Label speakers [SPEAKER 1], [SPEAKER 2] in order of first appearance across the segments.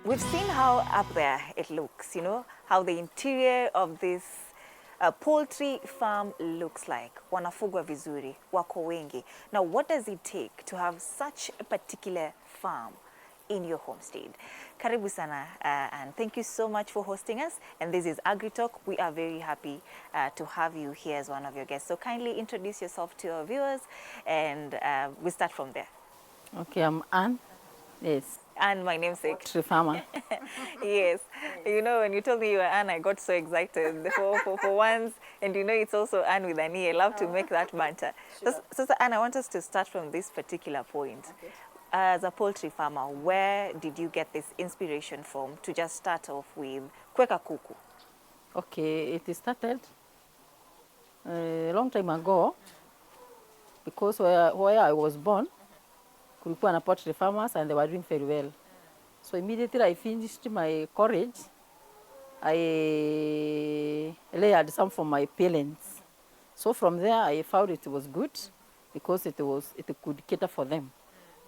[SPEAKER 1] We've seen how up there it looks, you know, how the interior of this poultry farm looks like. Wanafugwa vizuri, wako wengi. Now, what does it take to have such a particular farm in your homestead? Karibu sana, and thank you so much for hosting us. And this is AgriTalk. We are very happy to have you here as one of your guests. So kindly introduce yourself to our viewers, and we start from there.
[SPEAKER 2] Okay, I'm Anne. Yes.
[SPEAKER 1] And my namesake.
[SPEAKER 2] Poultry farmer.
[SPEAKER 1] Yes. You know, when you told me you were Anne, I got so excited for once. And you know, it's also Anne with an E. I love to make that banter. Sure. So, Anne, I want us to start from this particular point. Okay. As a poultry farmer, where did you get this inspiration from to just start off with kweka kuku?
[SPEAKER 2] Okay, it started a long time ago because where I was born, kulikuwa na poultry farmers and they were doing very well. So immediately I finished my college, I layered some for my parents. So from there I found it was good because it could cater for them.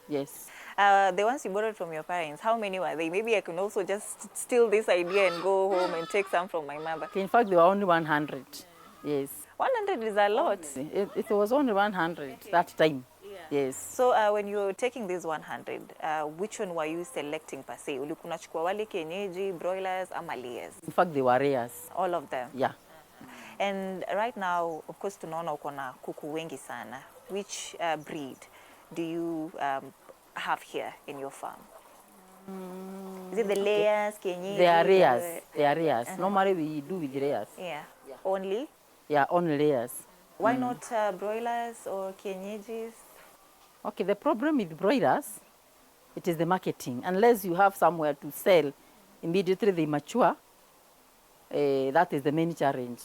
[SPEAKER 2] Yes.
[SPEAKER 1] The ones you borrowed from your parents, how many were they? Maybe I can also just steal this idea and go home and take some from my mother.
[SPEAKER 2] In fact, there were only 100. Yes.
[SPEAKER 1] 100 is a lot.
[SPEAKER 2] It was only 100 that time. Yes.
[SPEAKER 1] So when you were taking these 100, which one were you selecting per se? Ulikuwa unachukua wale kienyeji, broilers, ama layers?
[SPEAKER 2] In fact, they were layers.
[SPEAKER 1] All of them?
[SPEAKER 2] Yeah.
[SPEAKER 1] And right now, of course, tunaona uko na kuku wengi sana. Which breed do you have here in your farm? Is it the layers, kienyeji?
[SPEAKER 2] They are layers. They are layers. Normally we do with layers.
[SPEAKER 1] Yeah. Only?
[SPEAKER 2] Yeah, only layers.
[SPEAKER 1] Why not broilers or kienyeji?
[SPEAKER 2] Okay, the problem with broilers, it is the marketing. Unless you have somewhere to sell, immediately they mature. That is the main challenge.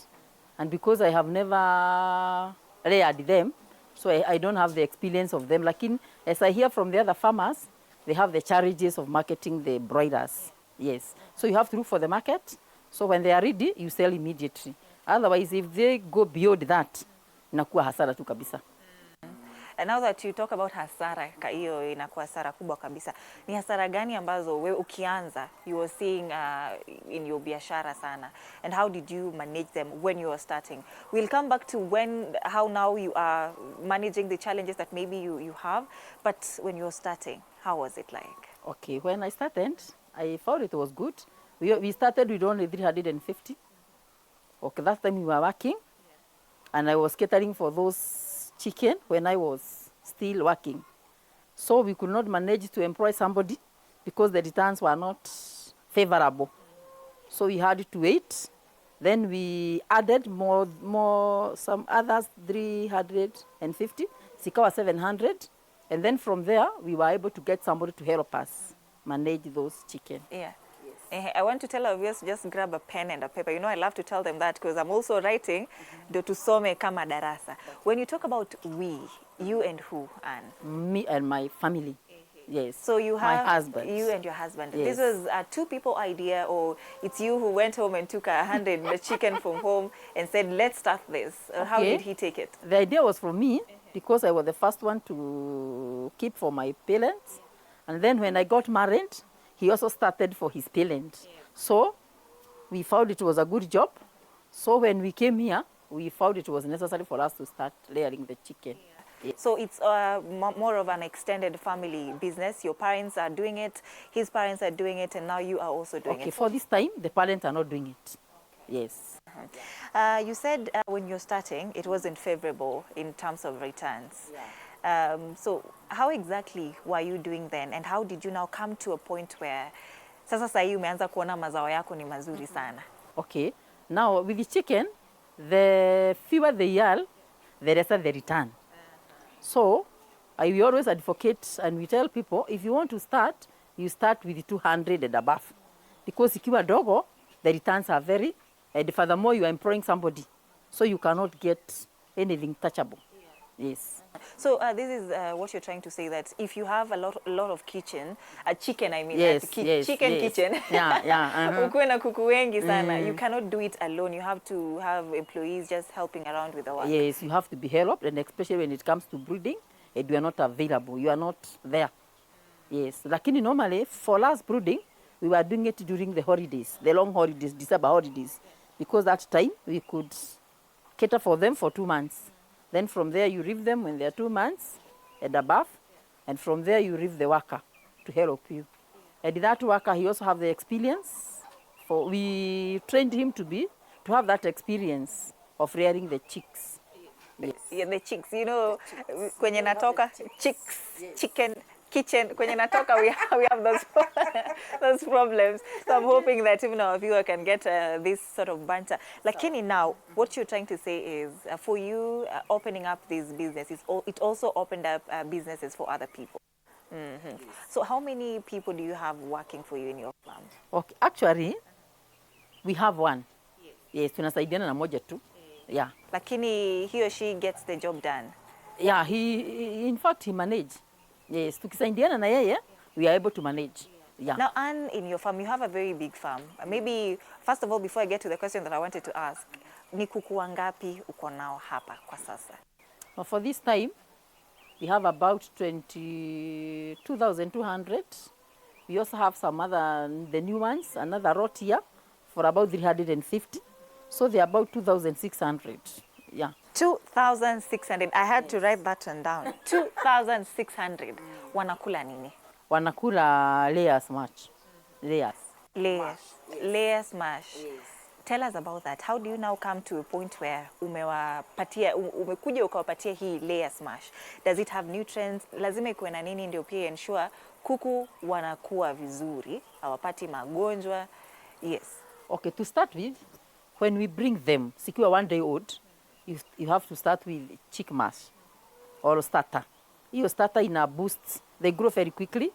[SPEAKER 2] And because I have never layered them, so I don't have the experience of them. Like as I hear from the other farmers, they have the challenges of marketing the broilers. Yes. So you have to look for the market. So when they are ready, you sell immediately. Otherwise, if they go beyond that, inakuwa hasara tu kabisa.
[SPEAKER 1] And now that you talk about hasara, hiyo inakuwa hasara kubwa kabisa. Ni hasara gani ambazo wewe ukianza you were seeing in your biashara sana? And how did you manage them when you were starting? We'll come back to how now you are managing the challenges that maybe you have. But when you were starting, how was it like?
[SPEAKER 2] Okay, when I started, I found it was good. We started with only 350. Okay, that time we were working. And I was catering for those chicken when I was still working. So we could not manage to employ somebody because the returns were not favorable. So we had to wait. Then we added some others, 350, Sikawa 700. And then from there, we were able to get somebody to help us manage those chicken.
[SPEAKER 1] Yeah. I want to tell our viewers, just grab a pen and a paper. You know, I love to tell them that because I'm also writing do tusome kama darasa. When you talk about we, you and who, Anne?
[SPEAKER 2] Me and my family. Yes.
[SPEAKER 1] So you have
[SPEAKER 2] my husband.
[SPEAKER 1] You and your husband.
[SPEAKER 2] Yes.
[SPEAKER 1] This was a two-people idea, or it's you who went home and took 100 the chicken from home and said, let's start this. Okay. How did he take it?
[SPEAKER 2] The idea was from me because I was the first one to keep for my parents. And then when I got married, he also started for his parents. Yeah. So we found it was a good job. So when we came here, we found it was necessary for us to start layering the chicken.
[SPEAKER 1] Yeah. Yeah. So it's more of an extended family business. Your parents are doing it, his parents are doing it, and now you are also doing it.
[SPEAKER 2] Okay, for this time, the parents are not doing it. Okay. Yes.
[SPEAKER 1] You said when you're starting, it wasn't favorable in terms of returns. Yeah. So how exactly were you doing then, and how did you now come to a point where sasa sahi umeanza kuona mazao yako ni mazuri sana?
[SPEAKER 2] Okay, now with the chicken, the fewer they yield, the lesser the return. So we always advocate and we tell people, if you want to start, you start with 200 and above, because ikiwa dogo, the returns are very, and furthermore you are employing somebody, so you cannot get anything touchable. Yes.
[SPEAKER 1] So this is what you're trying to say, that if you have a lot of chicken, I mean,
[SPEAKER 2] yes,
[SPEAKER 1] chicken.
[SPEAKER 2] Yeah.
[SPEAKER 1] Ukuwe na kuku wengi sana. You cannot do it alone. You have to have employees just helping around with the work.
[SPEAKER 2] Yes, you have to be helped, and especially when it comes to breeding, and you are not available. You are not there. Yes, lakini normally for us brooding, we were doing it during the holidays, the long holidays, December holidays, because that time we could cater for them for 2 months. Then from there you reef them when they're 2 months and above, and from there you reef the worker to help you. And that worker, he also have the experience. We trained him to have that experience of rearing the chicks. Yes.
[SPEAKER 1] Yeah, the chicks, you know, kwenye natoka, chicks, chicken, kitchen, kwenye natoka, we have those, those problems. So I'm hoping that even our viewer can get this sort of banter. Lakini now, what you're trying to say is, for you opening up these businesses, it also opened up businesses for other people. Mm-hmm. Yes. So how many people do you have working for you in your farm?
[SPEAKER 2] Okay, actually, we have one. Yes, tunasaidiana na moja tu. Yeah.
[SPEAKER 1] Lakini he or she gets the job done.
[SPEAKER 2] Yeah, in fact, he manage. Yes, tukisaidiana na yeye, we are able to manage. Yeah.
[SPEAKER 1] Now, Anne, in your farm, you have a very big farm. Maybe, first of all, before I get to the question that I wanted to ask, ni kuku wangapi uko nao hapa kwa sasa?
[SPEAKER 2] For this time, we have about 22,200. We also have some other, the new ones, another lot here for about 350. So they're about 2,600. Yeah.
[SPEAKER 1] 2,600. I had to write that one down. 2,600. Wanakula nini?
[SPEAKER 2] Wanakula layers mash. Layers.
[SPEAKER 1] Layers. Layers mash. Yes. Tell us about that. How do you now come to a point where umekuja ukawapatia hii layers mash? Does it have nutrients? Lazima ikuwe na nini ndio pia ensure kuku wanakuwa vizuri, hawapati magonjwa? Yes.
[SPEAKER 2] Okay, to start with, when we bring them, sikiwa 1 day old, you have to start with chick mash or starter. Hiyo starter ina boost, they grow very quickly,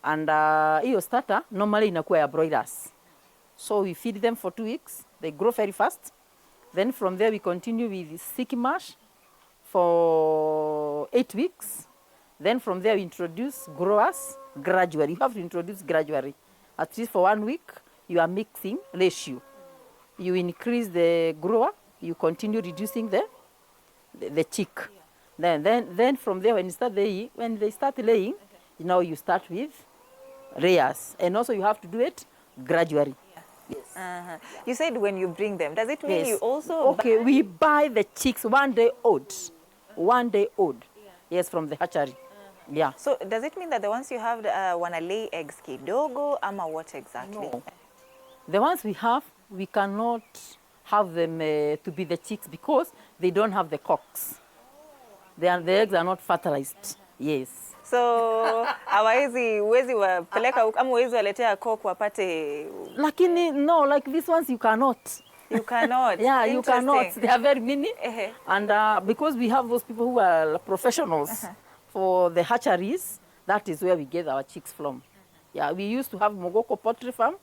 [SPEAKER 2] and hiyo starter normally inakuwa ya broilers. So we feed them for 2 weeks, they grow very fast. Then from there we continue with stick mash for 8 weeks. Then from there we introduce growers gradually. You have to introduce gradually. At least for 1 week, you are mixing ratio. You increase the grower, you continue reducing the chick. Then from there, when they start laying, now you start with layers, and also you have to do it gradually. Yes.
[SPEAKER 1] You said when you bring them, does it mean
[SPEAKER 2] Yes.
[SPEAKER 1] you also?
[SPEAKER 2] Okay, we buy the chicks 1 day old, 1 day old. Yes, from the hatchery. Yeah.
[SPEAKER 1] So does it mean that the ones you have wanna lay eggs kidogo ama what exactly?
[SPEAKER 2] No. The ones we have, we cannot have them to be the chicks because they don't have the cocks. The eggs are not fertilized. Yes.
[SPEAKER 1] So huwezi wapeleka ama huwezi waletea cock wapate.
[SPEAKER 2] Lakini no, like these ones you cannot.
[SPEAKER 1] You cannot.
[SPEAKER 2] Yeah, you cannot. They are very mini. And because we have those people who are professionals for the hatcheries, that is where we get our chicks from. Yeah, we used to have Mogoko Poultry Farm.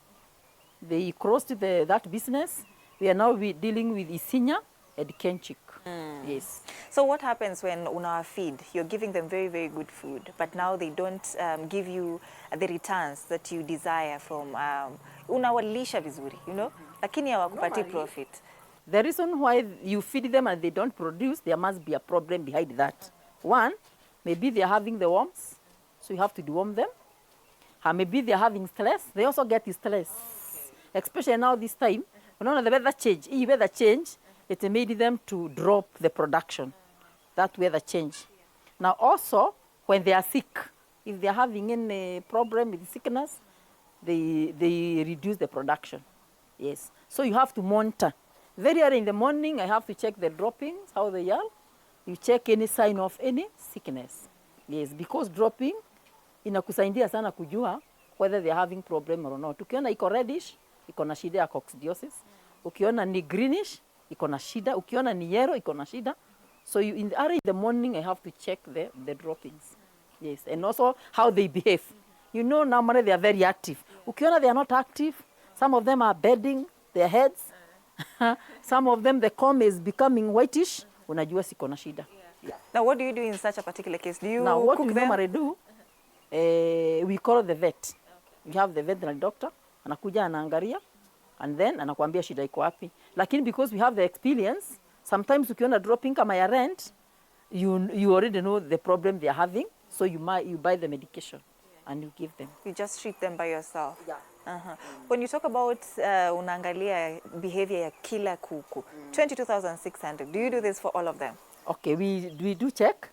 [SPEAKER 2] They crossed that business. We are now dealing with Isinya and Kenchik. Yes. So
[SPEAKER 1] what happens when unawa feed? You're giving them very, very good food, but now they don't give you the returns that you desire from unawalisha vizuri, you know? Lakini hawakupati profit.
[SPEAKER 2] The reason why you feed them and they don't produce, there must be a problem behind that. One, maybe they're having the worms, so you have to deworm them. Maybe they're having stress. They also get stress. Especially now this time, the weather change, it made them to drop the production. That weather change. Now also, when they are sick, if they are having any problem with sickness, they reduce the production. Yes. So you have to monitor. Very early in the morning, I have to check the droppings, how they are. You check any sign of any sickness. Yes, because dropping inakusaidia sana kujua whether they are having problem or not. Ukiona iko reddish, iko na shida ya coccidiosis. Ukiona ni greenish, iko na shida. Ukiona ni yellow, iko na shida. So early in the morning, I have to check the droppings. Yes, and also how they behave. You know, normally they are very active. Ukiona they are not active, some of them are bedding their heads. Some of them, the comb is becoming whitish. Unajua siko na shida.
[SPEAKER 1] Yeah. Now, what do you do in such a particular case? Do you
[SPEAKER 2] now, what
[SPEAKER 1] cook
[SPEAKER 2] we
[SPEAKER 1] them?
[SPEAKER 2] normally do, we call the vet. Okay. We have the veterinary doctor, anakuja anaangalia, and then anakuambia shida iko wapi. Lakini because we have the experience, sometimes ukiona dropping kama ya rent, you already know the problem they are having, so you buy the medication and you give them.
[SPEAKER 1] You just treat them by yourself.
[SPEAKER 2] Yeah.
[SPEAKER 1] When you talk about unaangalia behavior ya kila kuku, 22,600, do you do this for all of them?
[SPEAKER 2] Okay, we do check,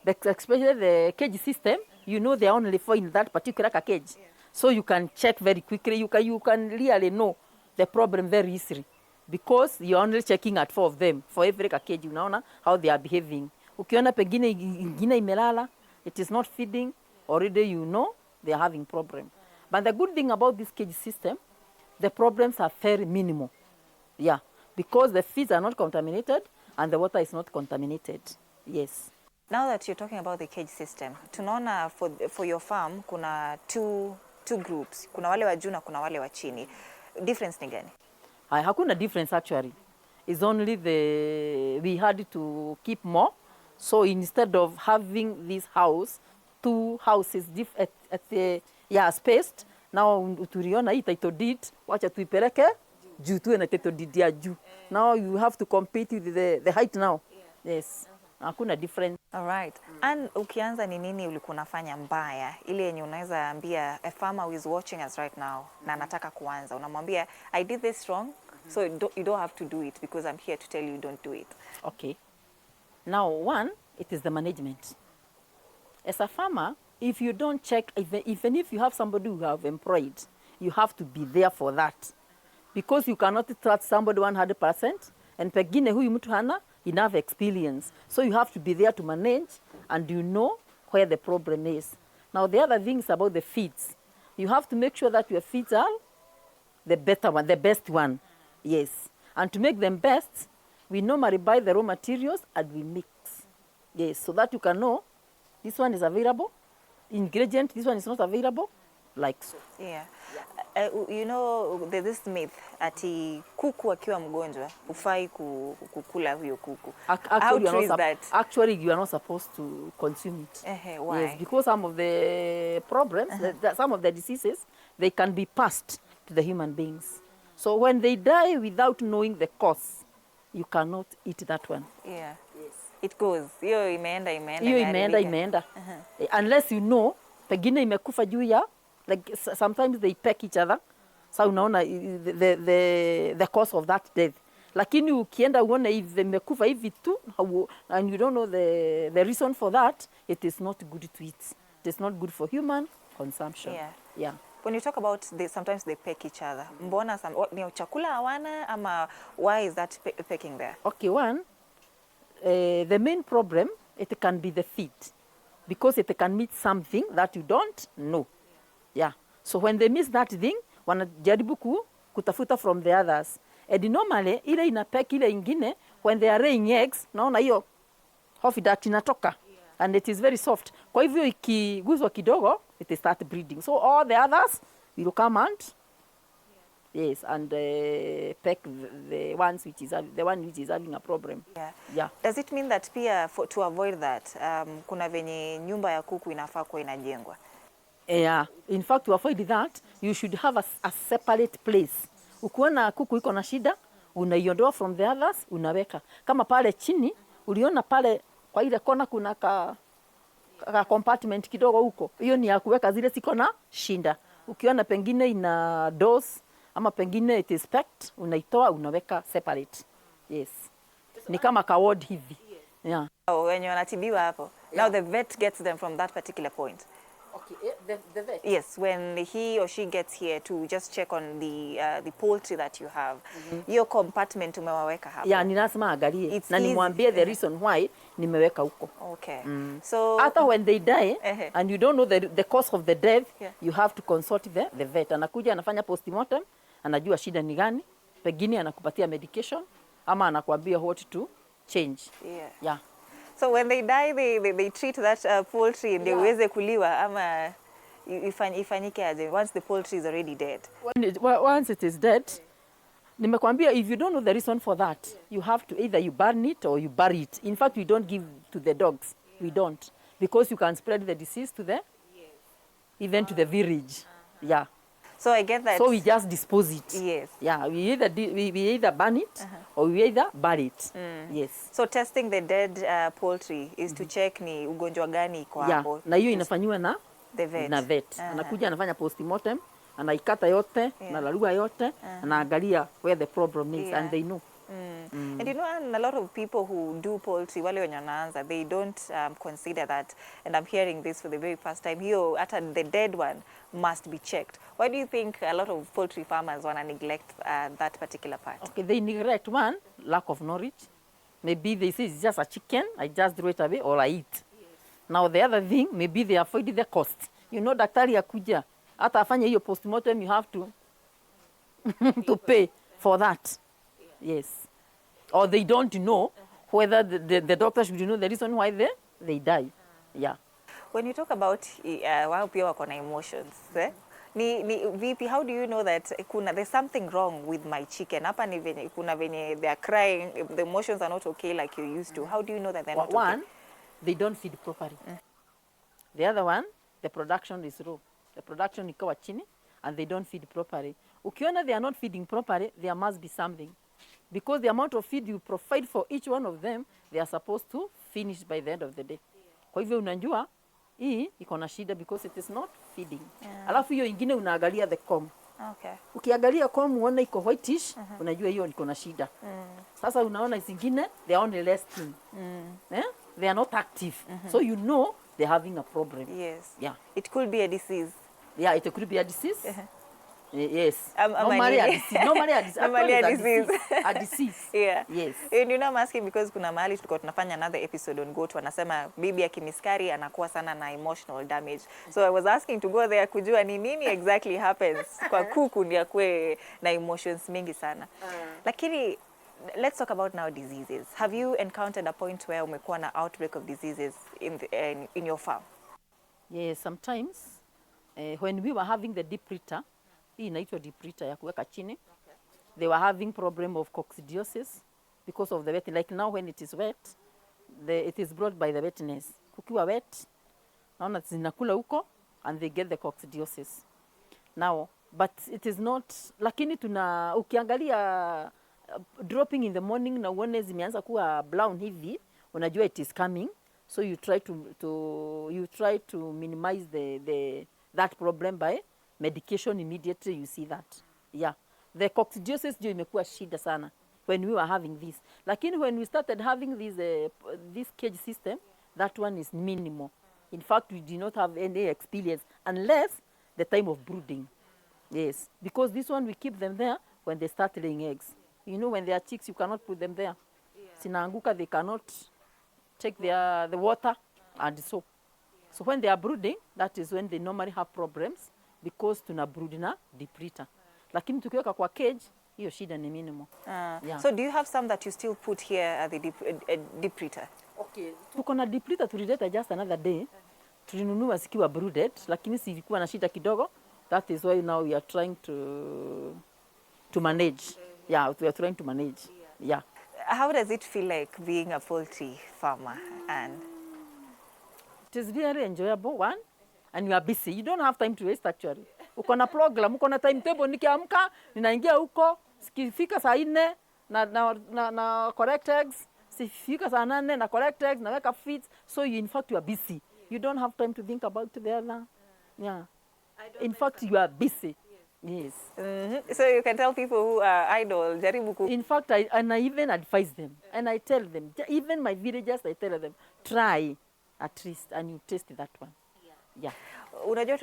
[SPEAKER 2] but especially the cage system, you know there are only 4 in that particular cage. Yeah. So you can check very quickly, you can really know the problem very easily, because you're only checking at 4 of them. For every cage, you know how they are behaving. Ukiona pengine ingine imelala, it is not feeding, already you know they are having problem. But the good thing about this cage system, the problems are very minimal. Yeah, because the feeds are not contaminated and the water is not contaminated. Yes.
[SPEAKER 1] Now that you're talking about the cage system, tunaona for your farm kuna two groups. Kuna wale wa juu na kuna wale wa chini. Difference ni gani?
[SPEAKER 2] Hakuna difference actually. It's only we had to keep more. So instead of having this house, 2 houses at the spaced, now tuliona hii title deed, wacha tuipeleke juu tuwe na title deed ya juu. Now you have to compete with the height now. Yes. Hakuna difference.
[SPEAKER 1] All right. And ukianza ni nini ulikuwa unafanya mbaya ile yenye unaweza ambia a farmer who is watching us right now na anataka kuanza, unamwambia I did this wrong, so you don't have to do it because I'm here to tell you don't do it.
[SPEAKER 2] Okay. Now one, it is the management. As a farmer, if you don't check, even if you have somebody who have employed, you have to be there for that, because you cannot trust somebody 100%, and pengine huyu mtu hana enough experience. So you have to be there to manage, and you know where the problem is. Now the other thing is about the feeds. You have to make sure that your feeds are the better one, the best one. Yes. And to make them best, we normally buy the raw materials and we mix. Yes, so that you can know this one is available. Ingredient, this one is not available. Like so.
[SPEAKER 1] Yeah. You know, there's this myth ati kuku akiwa mgonjwa ufai kukula huyo kuku. How true is that?
[SPEAKER 2] Actually, you are not supposed to consume it.
[SPEAKER 1] Why?
[SPEAKER 2] Yes, because some of the problems, some of the diseases, they can be passed to the human beings. So when they die without knowing the cause, you cannot eat that one.
[SPEAKER 1] Yeah. Yes. It goes. Hiyo imeenda.
[SPEAKER 2] Hiyo imeenda. Unless you know, pengine imekufa juu ya, like sometimes they peck each other. So unaona the cause of that death. Lakini ukienda uone hivi imekufa hivi tu, and you don't know the reason for that, it is not good to eat. It is not good for human consumption. Yeah.
[SPEAKER 1] When you talk about sometimes they peck each other. Mbona ni chakula hawana ama why is that pecking there?
[SPEAKER 2] Okay, one, the main problem, it can be the feed, because it can meet something that you don't know. Yeah. So when they miss that thing, wanajaribu kutafuta from the others. And normally, ile ina peck ile ingine, when they are laying eggs, naona hiyo hofi that inatoka. And it is very soft. Kwa hivyo ikiguzwa kidogo, it start breeding. So all the others will come and yes, and peck the one which is having a problem. Yeah.
[SPEAKER 1] Does it mean that pia to avoid that, kuna venye nyumba ya kuku inafaa kuwa inajengwa?
[SPEAKER 2] Yeah. In fact, to avoid that, you should have a separate place. Ukiona kuku iko na shida, unaiondoa from the others, unaweka. Kama pale chini, uliona pale kwa ile kona kuna ka compartment kidogo huko. Hiyo ni ya kuweka zile siko na shinda. Ukiona pengine ina dose ama pengine it is packed, unaitoa unaweka separate. Yes. Ni kama ka ward hivi. Yeah.
[SPEAKER 1] Wenye wanatibiwa hapo. Now the vet gets them from that particular point.
[SPEAKER 2] Okay, the vet.
[SPEAKER 1] Yes, when he or she gets here to just check on the poultry that you have. Your compartment umewaweka hapo.
[SPEAKER 2] Yeah, ni lazima angalie na nimwambie the reason why nimeweka huko.
[SPEAKER 1] Okay. So
[SPEAKER 2] after when they die and you don't know the cause of the death, you have to consult the vet. Anakuja anafanya postmortem, anajua shida ni gani, pengine anakupatia medication ama anakuambia what to change. Yeah.
[SPEAKER 1] So when they die, they treat that poultry ndio iweze kuliwa ama ifanyike aje once the poultry is already dead?
[SPEAKER 2] Once it is dead, nimekwambia if you don't know the reason for that, you have to either you burn it or you bury it. In fact, we don't give to the dogs. We don't, because you can spread the disease to even to the village. Yeah.
[SPEAKER 1] So I get that.
[SPEAKER 2] So we just dispose it.
[SPEAKER 1] Yes.
[SPEAKER 2] Yeah, we either burn it or we either bury it. Yes.
[SPEAKER 1] So testing the dead poultry is to check ni ugonjwa gani iko hapo.
[SPEAKER 2] Na hiyo inafanywa na
[SPEAKER 1] the vet.
[SPEAKER 2] Na vet. Anakuja anafanya postmortem anaikata yote, analalua yote, anaangalia where the problem is, and they know.
[SPEAKER 1] And you know, and a lot of people who do poultry, wale wenye wanaanza, they don't consider that, and I'm hearing this for the very first time, hiyo hata the dead one must be checked. Why do you think a lot of poultry farmers wanna neglect that particular part?
[SPEAKER 2] Okay, they neglect one, lack of knowledge. Maybe they say it's just a chicken, I just throw it away or I eat. Now the other thing, maybe they avoid the cost. You know, daktari akuja, hata afanye hiyo postmortem, you have to to pay for that. Yes. Or they don't know whether the doctor should know the reason why they die. Yeah.
[SPEAKER 1] When you talk about wao pia wako na emotions, ni vipi, how do you know that there's something wrong with my chicken? Hapa ni venye kuna venye they are crying, the emotions are not okay like you used to. How do you know that they're not okay?
[SPEAKER 2] One, they don't feed properly. The other one, the production is low. The production ikawa chini and they don't feed properly. Ukiona they are not feeding properly, there must be something. Because the amount of feed you provide for each one of them, they are supposed to finish by the end of the day. Kwa hivyo unajua, hii iko na shida because it is not feeding. Alafu hiyo ingine unaangalia the comb.
[SPEAKER 1] Okay.
[SPEAKER 2] Ukiangalia comb uone iko whitish, unajua hiyo iko na shida. Sasa unaona zingine, they are only resting. They are not active. So you know they're having a problem.
[SPEAKER 1] Yes.
[SPEAKER 2] Yeah.
[SPEAKER 1] It could be a disease.
[SPEAKER 2] Yeah, it could be a disease. Yes.
[SPEAKER 1] Normally
[SPEAKER 2] a disease. Normally a disease.
[SPEAKER 1] Normally a disease.
[SPEAKER 2] A disease.
[SPEAKER 1] Yeah.
[SPEAKER 2] Yes.
[SPEAKER 1] And you know, I'm asking because kuna mahali tulikuwa tunafanya another episode on goat, wanasema bibi akimiskari anakuwa sana na emotional damage. So I was asking to go there kujua ni nini exactly happens kwa kuku ndio akue na emotions mingi sana. Lakini let's talk about now diseases. Have you encountered a point where umekuwa na outbreak of diseases in your farm?
[SPEAKER 2] Yes, sometimes when we were having the deep litter, hii inaitwa deep litter ya kuweka chini, they were having problem of coccidiosis because of the wet. Like now when it is wet, it is brought by the wetness. Kukiwa wet, naona zinakula huko and they get the coccidiosis. Now, but it is not, lakini ukiangalia dropping in the morning na uone zimeanza kuwa brown hivi, unajua it is coming. So you try to minimize that problem by medication immediately. You see that. Yeah. The coccidiosis ndio imekuwa shida sana when we were having this. Lakini when we started having this cage system, that one is minimal. In fact, we do not have any experience unless the time of brooding. Yes. Because this one we keep them there when they start laying eggs. You know, when they are chicks, you cannot put them there. Sinaanguka, they cannot take the water and so. So when they are brooding, that is when they normally have problems because tuna brood na deep litter. Lakini tukiweka kwa cage, hiyo shida ni minimal. Yeah.
[SPEAKER 1] So do you have some that you still put here at the deep litter?
[SPEAKER 2] Okay. Tuko na deep litter tulileta just another day. Tulinunua zikiwa brooded, lakini zilikuwa na shida kidogo. That is why now we are trying to manage. Yeah, we are trying to manage. Yeah.
[SPEAKER 1] How does it feel like being a poultry farmer? And
[SPEAKER 2] it is really enjoyable, one, and you are busy. You don't have time to waste actually. Uko na program, uko na timetable, nikiamka, ninaingia huko, sikifika saa 4 na correct eggs, sikifika saa 8 na correct eggs, naweka feeds, so in fact you are busy. You don't have time to think about the other. Yeah. In fact you are busy. Yes.
[SPEAKER 1] So you can tell people who are idle, jaribu.
[SPEAKER 2] In fact, I even advise them, and I tell them, even my villagers, I tell them, try at least, and you taste that one. Yeah.
[SPEAKER 1] Unajua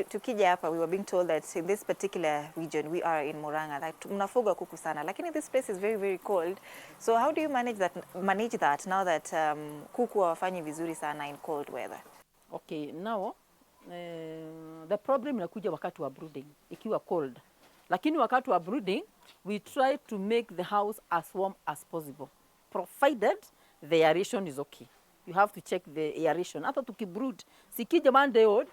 [SPEAKER 1] tukija hapa, we were being told that in this particular region, we are in Murang'a, that mnafuga kuku sana, lakini this place is very, very cold. So how do you manage that now that kuku hawafanyi vizuri sana in cold weather?
[SPEAKER 2] Okay, now the problem inakuja wakati wa brooding ikiwa cold, lakini wakati wa brooding we try to make the house as warm as possible provided the aeration is okay. You have to check the aeration. Hata tukibrood sikija Monday old,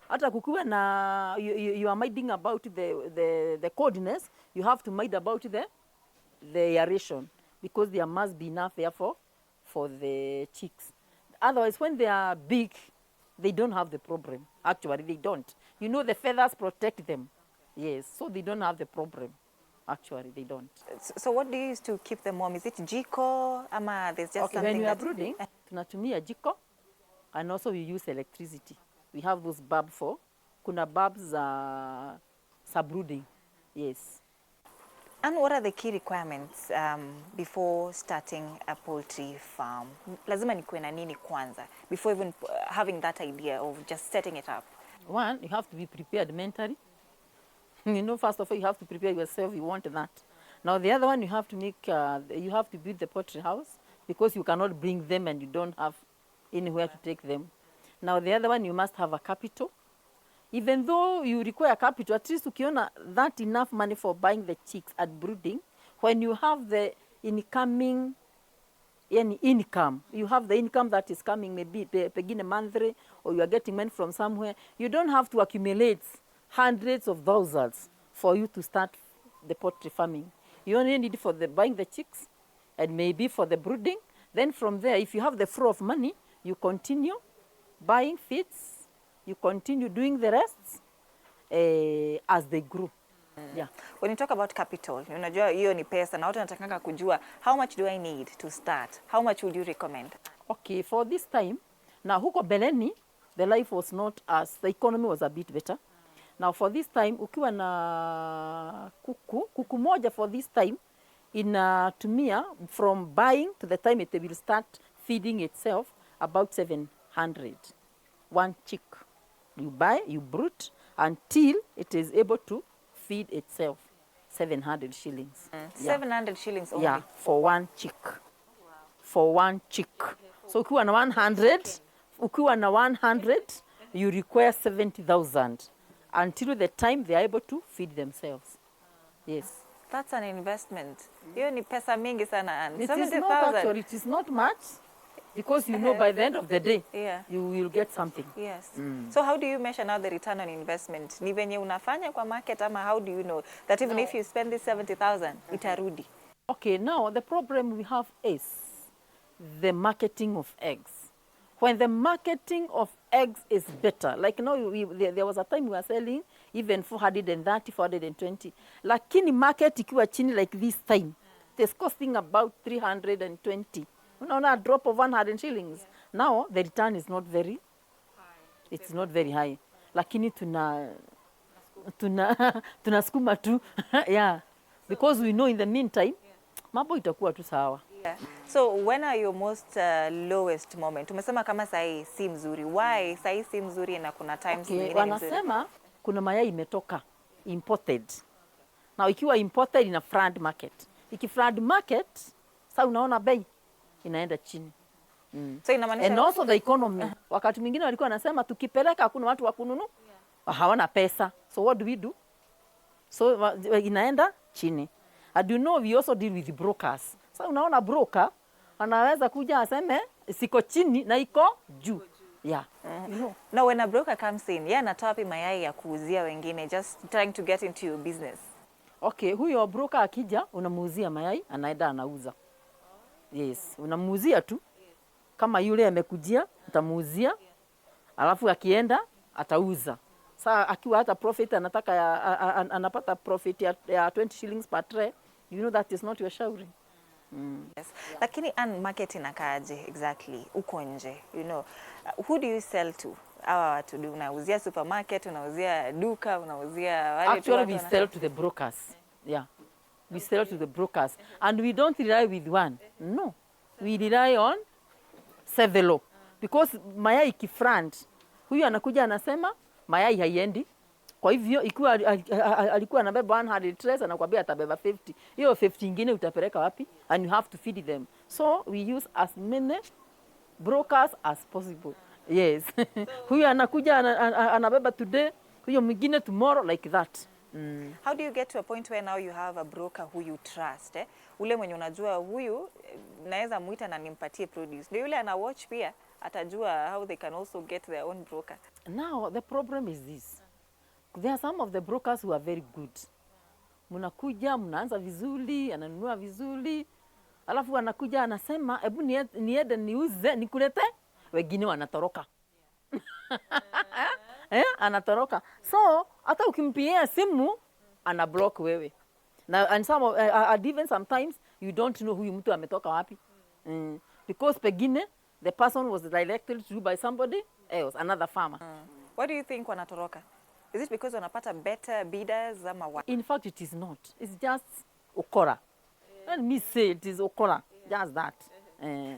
[SPEAKER 2] hata kukiwa na you are minding about the coldness, you have to mind about the aeration because there must be enough there for the chicks. Otherwise when they are big, they don't have the problem. Actually, they don't. You know, the feathers protect them. Yes, so they don't have the problem. Actually, they don't.
[SPEAKER 1] So what do you use to keep them warm? Is it jiko? Ama there's just something
[SPEAKER 2] when we are brooding, tunatumia jiko, and also we use electricity. We have those bulbs kuna bulbs Subrooding, yes.
[SPEAKER 1] And what are the key requirements before starting a poultry farm? Lazima nikuwe na nini kwanza before even having that idea of just setting it up?
[SPEAKER 2] One, you have to be prepared mentally. You know, first of all, you have to prepare yourself. You want that. Now, the other one, you have to you have to build the poultry house because you cannot bring them and you don't have anywhere to take them. Now, the other one, you must have a capital. Even though you require capital, at least ukiona that enough money for buying the chicks and brooding, when you have the incoming income, you have the income that is coming maybe pengine monthly, or you are getting money from somewhere, you don't have to accumulate hundreds of thousands for you to start the poultry farming. You only need for the buying the chicks and maybe for the brooding. Then from there, if you have the flow of money, you continue buying feeds, you continue doing the rest as they grow. Yeah.
[SPEAKER 1] When you talk about capital, unajua hiyo ni pesa na watu wanatakanga kujua how much do I need to start? How much would you recommend?
[SPEAKER 2] Okay, for this time, now huko beleni, the life was not as, the economy was a bit better. Now for this time, ukiwa na kuku moja for this time, inatumia from buying to the time it will start feeding itself about 700. One chick. You buy, you brood until it is able to feed itself. 700 shillings.
[SPEAKER 1] Yeah. 700 shillings only?
[SPEAKER 2] Yeah, for one chick. For one chick. So ukiwa na 100, you require 70,000 until the time they are able to feed themselves. Yes.
[SPEAKER 1] That's an investment. Hiyo ni pesa mingi sana.
[SPEAKER 2] It is not actually, it is not much. Because you know by the end of the day,
[SPEAKER 1] yeah,
[SPEAKER 2] you will get something.
[SPEAKER 1] Yes. So how do you measure now the return on investment? Ni venye unafanya kwa market ama how do you know that even if you spend this 70,000, itarudi?
[SPEAKER 2] Okay, now the problem we have is the marketing of eggs. When the marketing of eggs is better, like now there was a time we were selling even 430, 420. Lakini market ikiwa chini like this time, it is costing about 320. Unaona, a drop of 100 shillings. Now the return is not very high. It's not very high. Lakini tunasukuma tu. Yeah. Because we know in the meantime, mambo itakuwa tu sawa.
[SPEAKER 1] Yeah. So when are your most lowest moment? Umesema kama sahi si mzuri. Why sahi si mzuri na kuna times zingine
[SPEAKER 2] wanasema kuna mayai imetoka imported. Now ikiwa imported in a flood market. Iki flood market, sasa unaona bei inaenda chini.
[SPEAKER 1] So inamaanisha
[SPEAKER 2] and also the economy. Wakati mwingine walikuwa wanasema tukipeleka hakuna watu wa kununua, hawana pesa. So what do we do? So inaenda chini. And you know we also deal with brokers. So unaona broker anaweza kuja aseme siko chini na iko juu. Yeah. You know.
[SPEAKER 1] Now when a broker comes in, yeye anatoa wapi mayai ya kuuzia wengine, just trying to get into your business?
[SPEAKER 2] Okay, huyo broker akija unamuuzia mayai, anaenda anauza. Yes, unamuuzia tu. Kama yule amekujia, utamuuzia. Alafu akienda atauza. Sasa akiwa hata profit anataka anapata profit ya 20 shillings per tray, you know that is not your shauri.
[SPEAKER 1] Yes. Lakini market inakaaje exactly uko nje? You know, who do you sell to? Hawa watu unauzia supermarket, unauzia duka, unauzia wale tu.
[SPEAKER 2] Actually we sell to the brokers. Yeah. We sell to the brokers and we don't rely with one. No. We rely on several because mayai kifront. Huyu anakuja anasema mayai haiendi. Kwa hivyo ikiwa alikuwa anabeba 100 trays anakuambia atabeba 50. Hiyo 50 nyingine utapeleka wapi? And you have to feed them. So we use as many brokers as possible. Yes. Huyu anakuja anabeba today, huyo mwingine tomorrow, like that.
[SPEAKER 1] How do you get to a point where now you have a broker who you trust? Ule mwenye unajua huyu naweza muita na nimpatie produce. Ndio yule ana watch pia atajua how they can also get their own broker.
[SPEAKER 2] Now the problem is this. There are some of the brokers who are very good. Mnakuja, mnaanza vizuri, ananunua vizuri. Alafu anakuja anasema, "Hebu niende niuze, nikulete." Wengine wanatoroka. Anatoroka. So, hata ukimpigia simu, ana block wewe. Now, and some of, even sometimes, you don't know huyu mtu ametoka wapi. Because pengine, the person was directed to by somebody else, another farmer.
[SPEAKER 1] What do you think wanatoroka? Is it because wanapata better bidders ama what?
[SPEAKER 2] In fact, it is not. It's just ukora. Let me say it is ukora. Just that.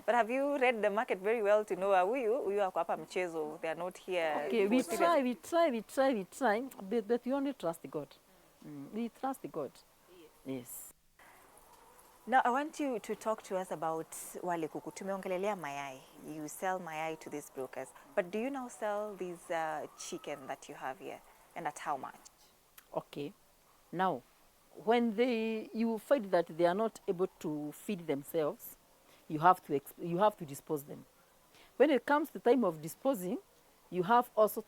[SPEAKER 1] But have you read the market very well to know huyu ako hapa mchezo, they are not here?
[SPEAKER 2] Okay, we try, but we only trust God. We trust God. Yes.
[SPEAKER 1] Now, I want you to talk to us about wale kuku. Tumeongelelea mayai. You sell mayai to these brokers. But do you now sell these chicken that you have here? And at how much?
[SPEAKER 2] Okay. Now, when you find that they are not able to feed themselves, you have to dispose them. When it comes to time of disposing, you also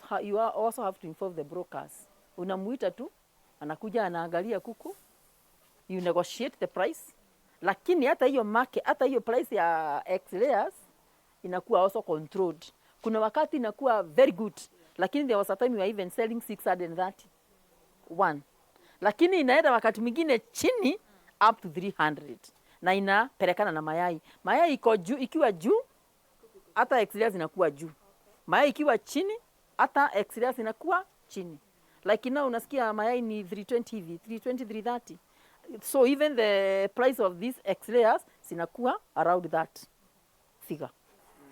[SPEAKER 2] have to inform the brokers. Unamuita tu, anakuja anaangalia kuku, you negotiate the price. Lakini hata hiyo price ya X-layers inakuwa also controlled. Kuna wakati inakuwa very good, lakini there was a time we were even selling 631. Lakini inaenda wakati mwingine chini up to 300. Na inapelekana na mayai. Mayai iko juu, ikiwa juu hata X-layers inakuwa juu. Mayai ikiwa chini hata X-layers inakuwa chini. Like now unasikia mayai ni 320 hivi, 320, 330. So even the price of these X-layers zinakuwa around that figure.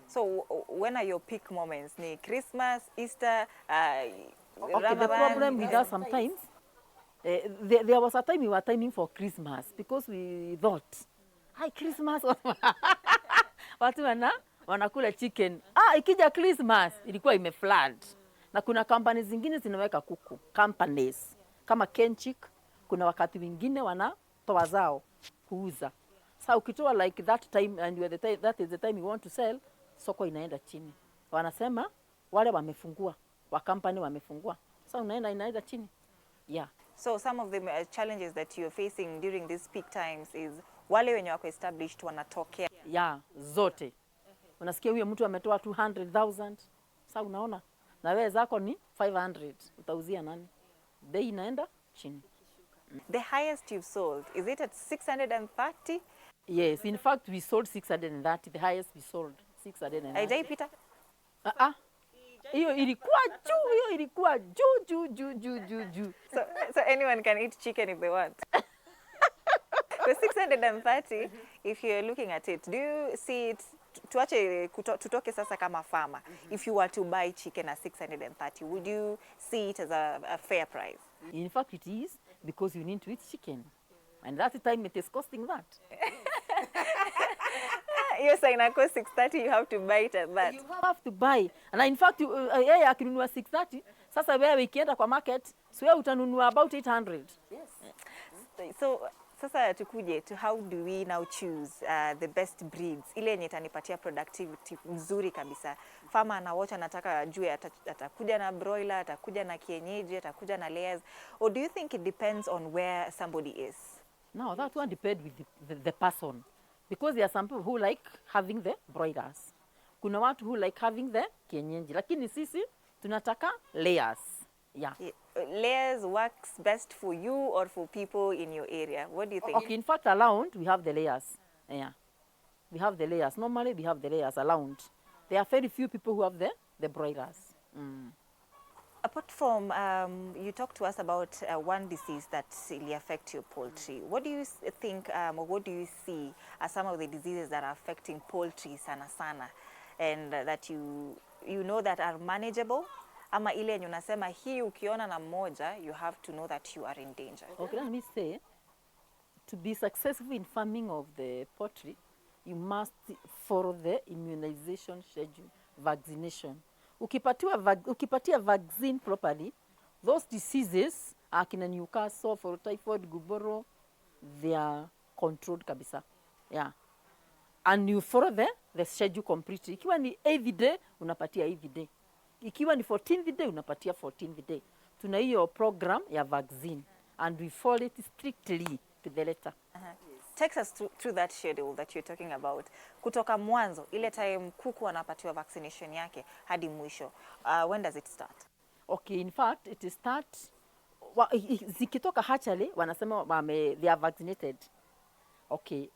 [SPEAKER 1] So when are your peak moments? Ni Christmas, Easter,
[SPEAKER 2] Okay, the problem with us sometimes, there was a time we were timing for Christmas because we thought, hi, Christmas. Watu wanakula chicken. Ikija Christmas, ilikuwa imeflood. Na kuna companies zingine zinaweka kuku. Companies. Kama Kenchik, kuna wakati wengine wanatoa zao kuuza. Sasa ukitoa like that time and that is the time you want to sell, soko inaenda chini. Wanasema wale wamefungua, wa company wamefungua. Sasa inaenda chini. Yeah.
[SPEAKER 1] So some of the challenges that you're facing during these peak times is wale wenye wako established wanatokea.
[SPEAKER 2] Yeah, zote. Unasikia huyo mtu ametoa 200,000. Sasa unaona na wewe zako ni 500. Utauzia nani? Bei inaenda chini.
[SPEAKER 1] The highest you've sold, is it at 630?
[SPEAKER 2] Yes, in fact we sold 630. The highest we sold 630.
[SPEAKER 1] Haijaipita?
[SPEAKER 2] Hiyo ilikuwa juu.
[SPEAKER 1] So anyone can eat chicken if they want. The 630, if you're looking at it, do you see it? Tutoke sasa kama farmer. If you were to buy chicken at 630, would you see it as a fair price?
[SPEAKER 2] In fact, it is, because you need to eat chicken. And that's the time it is costing that.
[SPEAKER 1] You're saying I cost 630, you have to buy it at that.
[SPEAKER 2] You have to buy. And in fact, yeye akinunua 630, sasa wewe ikienda kwa market, so wewe utanunua about 800. Yes.
[SPEAKER 1] So sasa tukuje to how do we now choose the best breeds, ile yenye itanipatia productivity nzuri kabisa. Farmer anawatch anataka ajue atakuja na broiler, atakuja na kienyeji, atakuja na layers, or do you think it depends on where somebody is?
[SPEAKER 2] No, that one depends with the person, because there are some people who like having the broilers. Kuna watu who like having the kienyeji, lakini sisi tunataka layers. Yeah.
[SPEAKER 1] Layers works best for you or for people in your area? What do you think?
[SPEAKER 2] Okay, in fact, around we have the layers. Yeah, we have the layers. Normally, we have the layers around. There are very few people who have the broilers.
[SPEAKER 1] Apart from, you talked to us about one disease that really affects your poultry. What do you think, or what do you see as some of the diseases that are affecting poultry sana, and that you know that are manageable? Ama ile yenye unasema hii ukiona na mmoja, you have to know that you are in danger.
[SPEAKER 2] Okay, let me say, to be successful in farming of the poultry, you must follow the immunization schedule, vaccination. Ukipatia vaccine properly, those diseases, akina Newcastle, for typhoid, guboro, they are controlled kabisa. Yeah. And you follow the schedule completely. Ikiwa ni 8th day, unapatia 8th day. Ikiwa ni 14th day, unapatia 14th day. Tuna hiyo program ya vaccine, and we follow it strictly to the letter.
[SPEAKER 1] Take us through that schedule that you're talking about. Kutoka mwanzo, ile time kuku anapatiwa vaccination yake, hadi mwisho. When does it start?
[SPEAKER 2] Okay, in fact, it starts, zikitoka hatchery, wanasema they are vaccinated. Okay.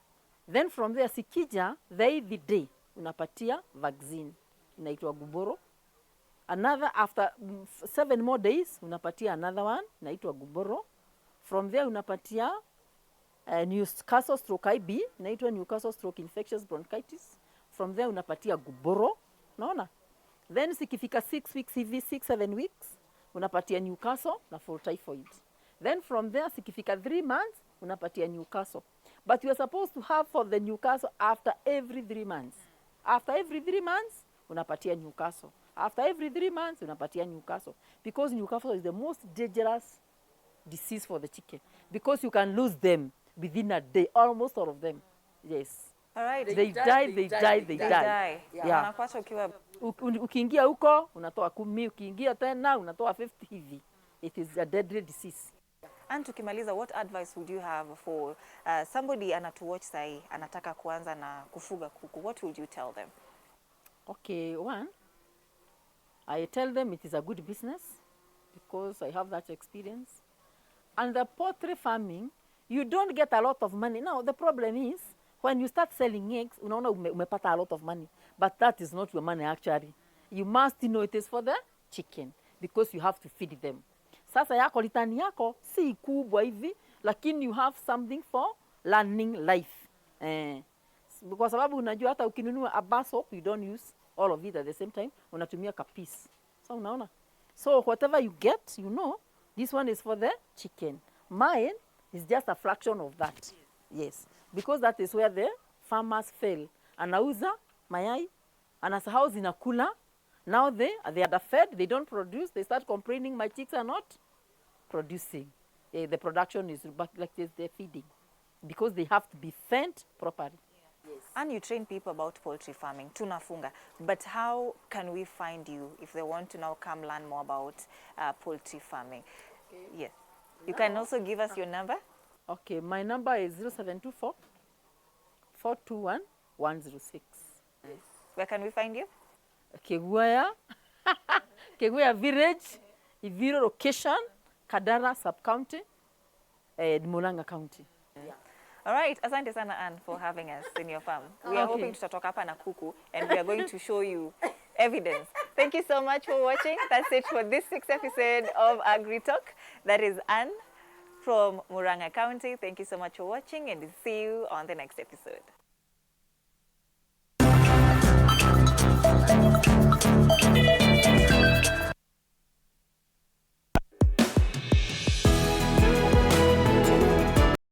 [SPEAKER 2] Then from there, sikija, the day, unapatia vaccine. Inaitwa guboro. Another after 7 more days unapatia another one inaitwa guboro. From there unapatia Newcastle stroke IB inaitwa Newcastle stroke infectious bronchitis. From there unapatia guboro, unaona? Then sikifika 6 weeks hivi, 6-7 weeks unapatia Newcastle na full typhoid. Then from there sikifika 3 months unapatia Newcastle. But you are supposed to have for the Newcastle after every 3 months. After every 3 months unapatia Newcastle. After every 3 months unapatia Newcastle, because Newcastle is the most dangerous disease for the chicken, because you can lose them within a day, almost all of them. Yes.
[SPEAKER 1] All right.
[SPEAKER 2] They die. Yeah.
[SPEAKER 1] Wanakuacha ukiwa
[SPEAKER 2] Ukiingia huko unatoa 10, ukiingia tena unatoa 50 hivi. It is a deadly disease.
[SPEAKER 1] And tukimaliza, what advice would you have for somebody anatuwatch sahi anataka kuanza na kufuga kuku? What would you tell them?
[SPEAKER 2] Okay, one, I tell them it is a good business because I have that experience. And the poultry farming, you don't get a lot of money. Now, the problem is, when you start selling eggs, unaona umepata a lot of money. But that is not your money actually. You must know it is for the chicken because you have to feed them. Sasa yako return yako si kubwa hivi, lakini you have something for learning life. Kwa sababu unajua hata ukinunua a bar soap, you don't use all of it at the same time, unatumia ka piece. So unaona? So whatever you get, you know, this one is for the chicken. Mine is just a fraction of that. Yes. Because that is where the farmers fail. Anauza mayai, anasahau zinakula. Now they are underfed, they don't produce, they start complaining my chicks are not producing. The production is like this, they're feeding. Because they have to be fed properly.
[SPEAKER 1] Yes. And you train people about poultry farming, tunafunga. But how can we find you if they want to now come learn more about poultry farming? Okay. Yes. You can also give us your number.
[SPEAKER 2] Okay, my number is 0724 421 106.
[SPEAKER 1] Yes. Where can we find you?
[SPEAKER 2] Keguaya, Keguaya Village, Iviro Location, Kadara Sub-County, Murang'a County.
[SPEAKER 1] Yeah. All right, asante sana Anne for having us in your farm. We are hoping tutatoka hapa na kuku and we are going to show you evidence. Thank you so much for watching. That's it for this 6th episode of Agri Talk. That is Anne from Murang'a County. Thank you so much for watching and see you on the next episode.